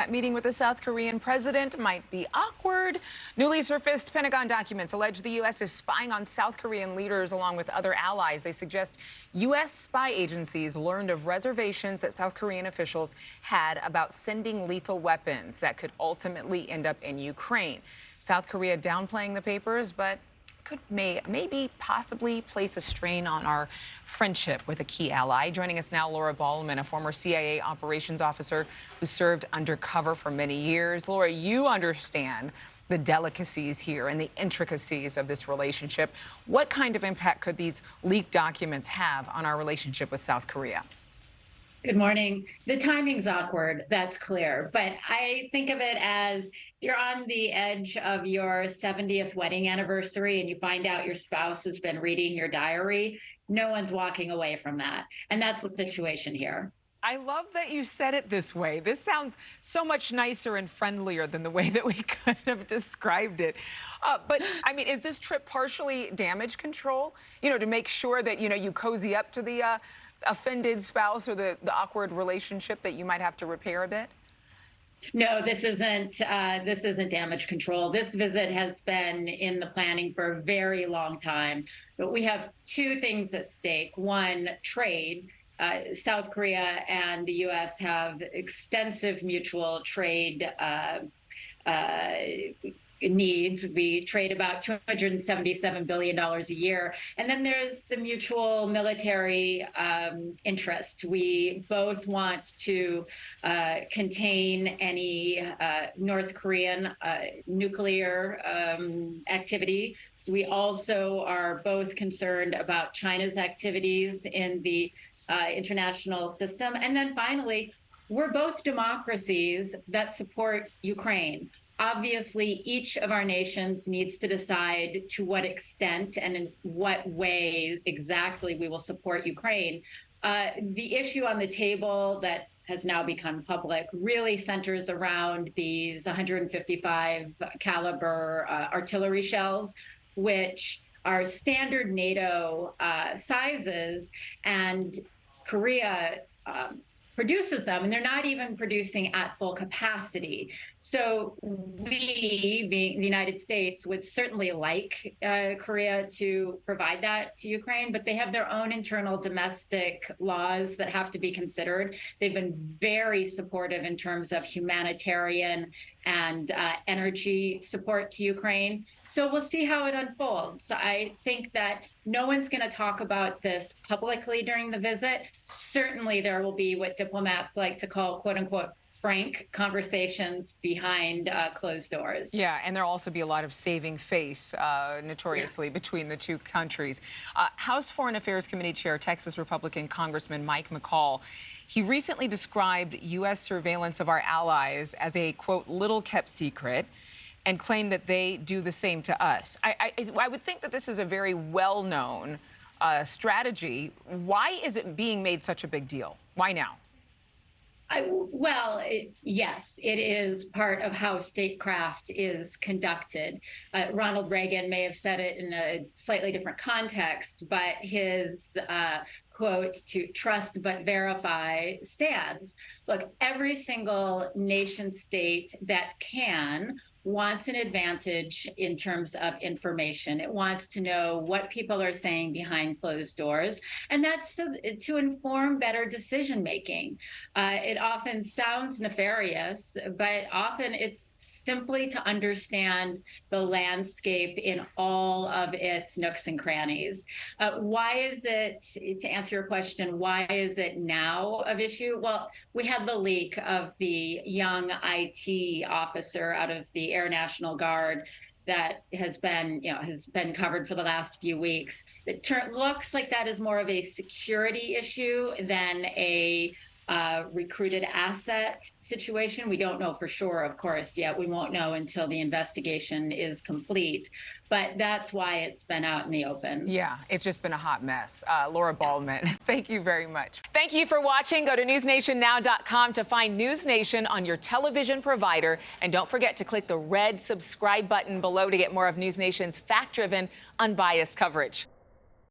that meeting with the South Korean president might be awkward. Newly surfaced Pentagon documents allege the U.S. is spying on South Korean leaders along with other allies. They suggest U.S. spy agencies learned of reservations that South Korean officials had about sending lethal weapons that could ultimately end up in Ukraine. South Korea downplaying the papers, but could maybe possibly place a strain on our friendship with a key ally. Joining us now, Laura Ballman, a former CIA operations officer who served undercover for many years. Laura, you understand the delicacies here and the intricacies of this relationship. What kind of impact could these leaked documents have on our relationship with South Korea? Good morning. The timing's awkward, that's clear. But I think of it as you're on the edge of your 70th wedding anniversary and you find out your spouse has been reading your diary. No one's walking away from that. And that's the situation here. I love that you said it this way. This sounds so much nicer and friendlier than the way that we could have described it. But I mean, is this trip partially damage control? You know, to make sure that, you cozy up to the offended spouse or the awkward relationship that you might have to repair a bit? No, this isn't damage control. This visit has been in the planning for a very long time. But we have two things at stake. One, trade. South Korea and the U.S. have extensive mutual trade needs. We trade about $277 billion a year. And then there's the mutual military interest. We both want to contain any North Korean nuclear activity. So we also are both concerned about China's activities in the international system. And then finally, we're both democracies that support Ukraine. Obviously, each of our nations needs to decide to what extent and in what way exactly we will support Ukraine. The issue on the table that has now become public really centers around these 155 caliber artillery shells, which are standard NATO sizes, and Korea produces them, and they're not even producing at full capacity. So we, being the United States, would certainly like Korea to provide that to Ukraine, but they have their own internal domestic laws that have to be considered. They've been very supportive in terms of humanitarian and energy support to Ukraine. So we'll see how it unfolds. I think that no one's going to talk about this publicly during the visit. Certainly there will be what diplomats like to call, quote unquote, frank conversations behind closed doors. Yeah, and there'll also be a lot of saving face, notoriously, between the two countries. House Foreign Affairs Committee Chair, Texas Republican Congressman Mike McCall, he recently described U.S. surveillance of our allies as a, quote, little kept secret, and claimed that they do the same to us. I would think that this is a very well-known strategy. Why is it being made such a big deal? Why now? Yes, it is part of how statecraft is conducted. Ronald Reagan may have said it in a slightly different context, but his quote, to trust but verify, stands. Look, every single nation state that wants an advantage in terms of information. It wants to know what people are saying behind closed doors, and that's to inform better decision making. It often sounds nefarious, but often it's simply to understand the landscape in all of its nooks and crannies. Why is it, to answer your question, why is it now of issue? Well, we had the leak of the young IT officer out of the Air National Guard that has been covered for the last few weeks. It looks like that is more of a security issue than a recruited asset situation. We don't know for sure, of course, yet. We won't know until the investigation is complete. But that's why it's been out in the open. Yeah, it's just been a hot mess. Laura Ballman, thank you very much. Thank you for watching. Go to newsnationnow.com to find NewsNation on your television provider. And don't forget to click the red subscribe button below to get more of NewsNation's fact-driven, unbiased coverage.